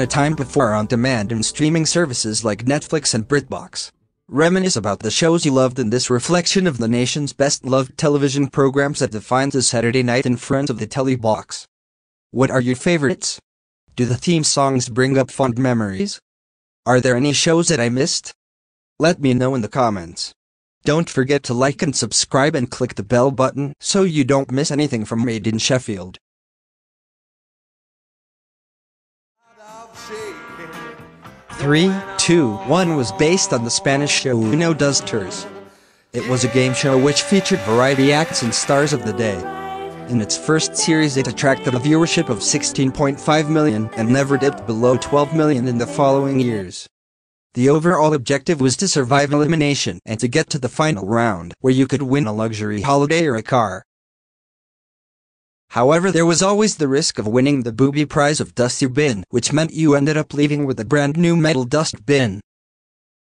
in a time before on-demand and streaming services like Netflix and BritBox. Reminisce about the shows you loved in this reflection of the nation's best-loved television programs that defined the Saturday night in front of the telly box. What are your favorites? Do the theme songs bring up fond memories? Are there any shows that I missed? Let me know in the comments. Don't forget to like and subscribe and click the bell button so you don't miss anything from Made in Sheffield. 3, 2, 1 was based on the Spanish show Uno Dos Tours. It was a game show which featured variety acts and stars of the day. In its first series it attracted a viewership of 16.5 million and never dipped below 12 million in the following years. The overall objective was to survive elimination and to get to the final round, where you could win a luxury holiday or a car. However, there was always the risk of winning the booby prize of Dusty Bin, which meant you ended up leaving with a brand new metal dust bin.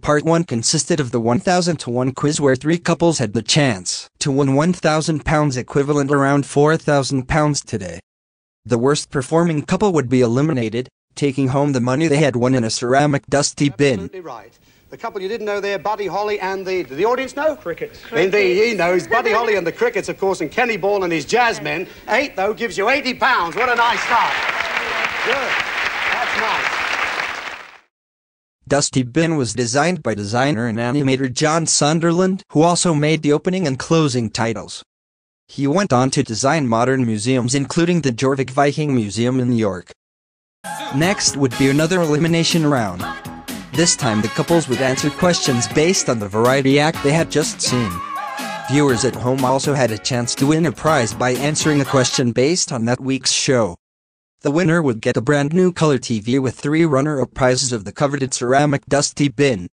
Part 1 consisted of the 1000 to 1 quiz where 3 couples had the chance to win £1,000, equivalent around £4,000 today. The worst performing couple would be eliminated, taking home the money they had won in a ceramic dusty bin. Absolutely right. The couple you didn't know there, Buddy Holly and the... Did the audience know? Crickets. Indeed, he knows. Buddy Holly and the Crickets, of course, and Kenny Ball and his Jazzmen. 8, though, gives you £80. What a nice start. Good. That's nice. Dusty Bin was designed by designer and animator John Sunderland, who also made the opening and closing titles. He went on to design modern museums including the Jorvik Viking Museum in New York. Next would be another elimination round. This time the couples would answer questions based on the variety act they had just seen. Viewers at home also had a chance to win a prize by answering a question based on that week's show. The winner would get a brand new color TV with 3 runner-up prizes of the coveted ceramic dusty bin.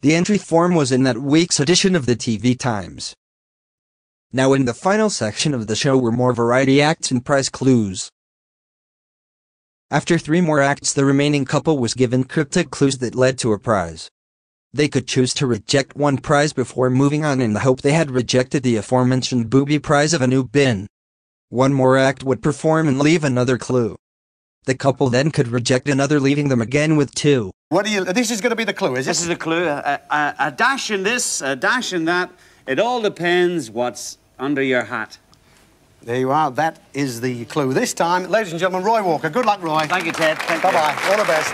The entry form was in that week's edition of the TV Times. Now in the final section of the show were more variety acts and prize clues. After 3 more acts, the remaining couple was given cryptic clues that led to a prize. They could choose to reject one prize before moving on in the hope they had rejected the aforementioned booby prize of a new bin. One more act would perform and leave another clue. The couple then could reject another, leaving them again with 2. What do you... This is going to be the clue, is it? This is a clue. A dash in this, a dash in that. It all depends what's under your hat. There you are. That is the clue. This time, ladies and gentlemen, Roy Walker. Good luck, Roy. Thank you, Ted. Thank you. Bye-bye. All the best.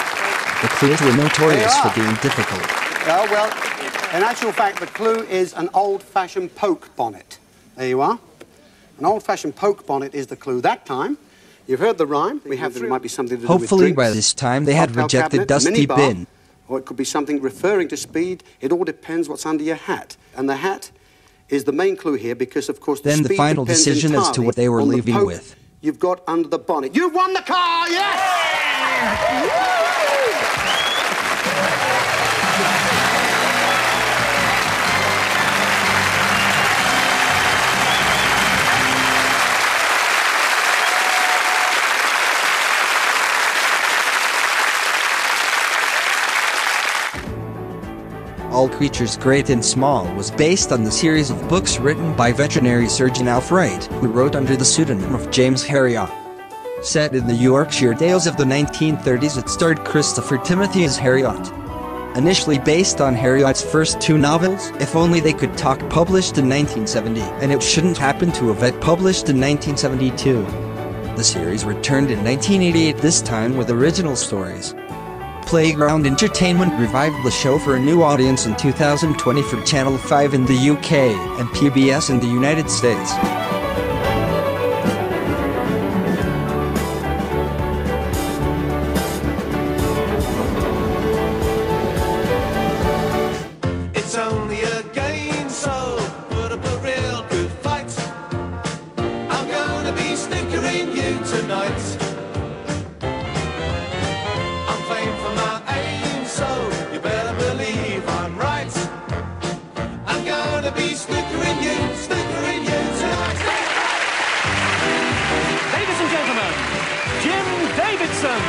The clues were notorious for being difficult. Oh, well, in actual fact, the clue is an old-fashioned poke bonnet. There you are. An old-fashioned poke bonnet is the clue. That time, you've heard the rhyme. We have that it might be something to do with Hopefully drinks, by this time they had cocktail rejected cabinet, Dusty minibar, Bin. or it could be something referring to speed. It all depends what's under your hat. And the hat is the main clue here because, of course, Then the final decision as to what they were leaving with. You've got under the bonnet. You've won the car, yes! All Creatures Great and Small was based on the series of books written by veterinary surgeon Alf Wright, who wrote under the pseudonym of James Herriot. Set in the Yorkshire Dales of the 1930s, it starred Christopher Timothy as Herriot. Initially based on Herriot's first 2 novels, If Only They Could Talk, published in 1970, and It Shouldn't Happen to a Vet, published in 1972. The series returned in 1988, this time with original stories. Playground Entertainment revived the show for a new audience in 2020 for Channel 5 in the UK and PBS in the United States. It's only a game, so put up a real good fight. I'm gonna be snickering you tonight. You better believe I'm right. I'm gonna be snickering you tonight. Ladies and gentlemen, Jim Davidson.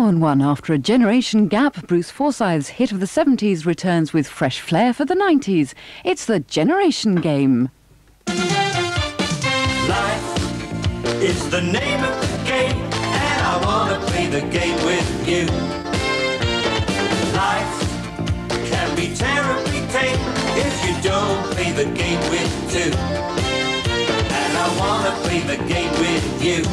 on One. After a generation gap, Bruce Forsyth's hit of the 70s returns with fresh flair for the 90s. It's the Generation Game. Life is the name of the game, and I want to play the game with you. Life can be terribly tame if you don't play the game with two. And I want to play the game with you.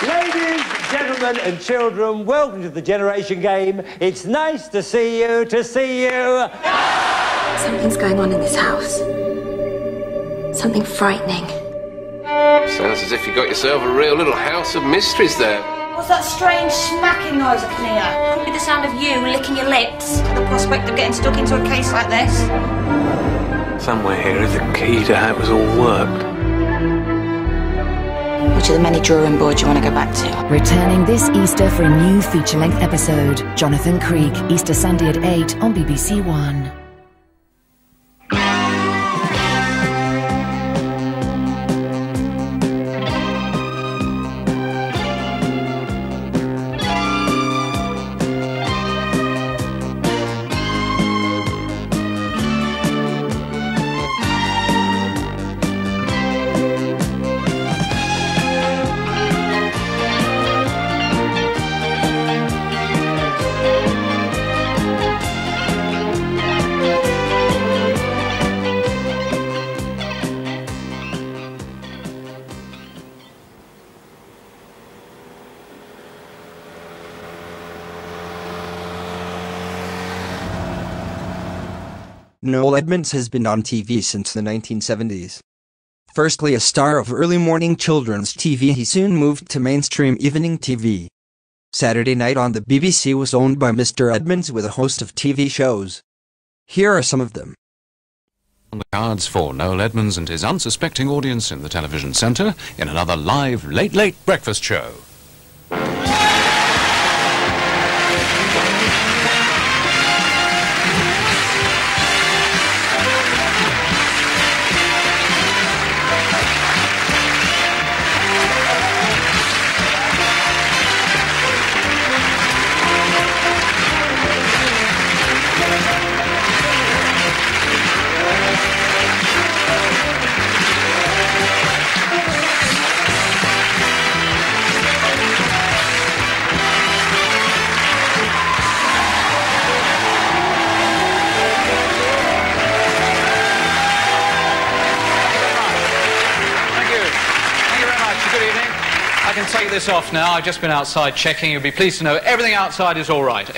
Ladies, gentlemen and children, welcome to the Generation Game. It's nice to see you, Something's going on in this house. Something frightening. Sounds as if you got yourself a real little house of mysteries there. What's that strange smacking noise I can hear? Could be the sound of you licking your lips at the prospect of getting stuck into a case like this. Somewhere here is the key to how it was all worked. Which of the many drawing boards you want to go back to? Returning this Easter for a new feature-length episode. Jonathan Creek, Easter Sunday at 8 on BBC One. Noel Edmonds has been on TV since the 1970s. Firstly a star of early morning children's TV, he soon moved to mainstream evening TV. Saturday Night on the BBC was owned by Mr. Edmonds with a host of TV shows. Here are some of them. On the cards for Noel Edmonds and his unsuspecting audience in the television centre in another live late breakfast show. I can take this off now. I've just been outside checking. You'll be pleased to know everything outside is all right.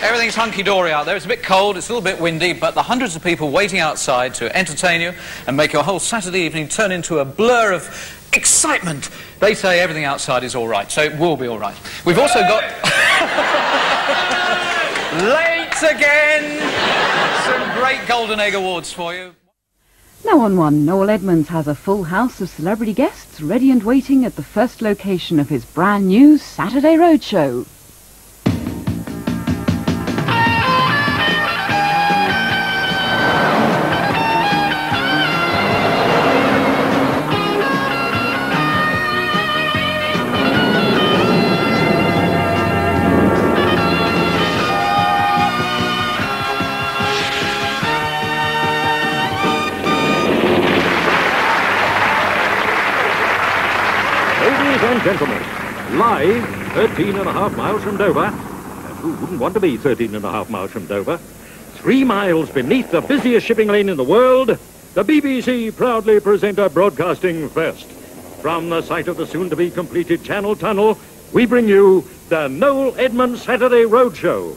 Everything's hunky-dory out there. It's a bit cold, it's a little bit windy, but the hundreds of people waiting outside to entertain you and make your whole Saturday evening turn into a blur of excitement. They say everything outside is all right, so it will be all right. We've also got... Late again! Some great Golden Egg Awards for you. Now on One, Noel Edmonds has a full house of celebrity guests ready and waiting at the first location of his brand new Saturday Roadshow. Gentlemen, live 13.5 miles from Dover, and who wouldn't want to be 13.5 miles from Dover? 3 miles beneath the busiest shipping lane in the world, the BBC proudly present a broadcasting first. From the site of the soon-to-be completed Channel Tunnel, we bring you the Noel Edmonds Saturday Roadshow.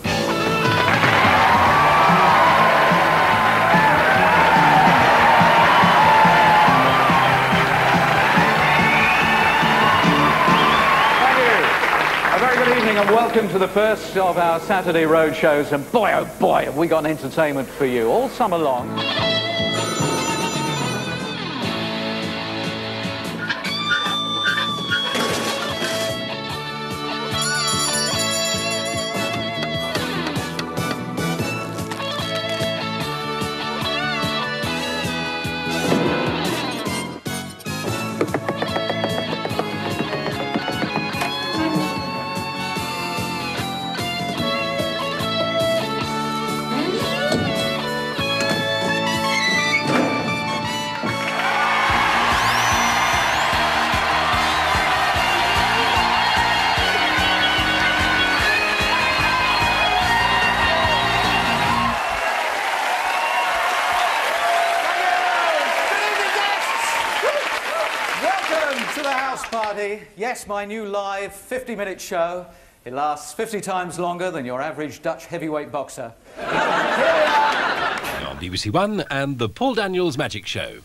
And welcome to the first of our Saturday road shows, and boy oh boy have we got entertainment for you all summer long. House Party. Yes, my new live 50-minute show. It lasts 50 times longer than your average Dutch heavyweight boxer. On BBC One and the Paul Daniels Magic Show.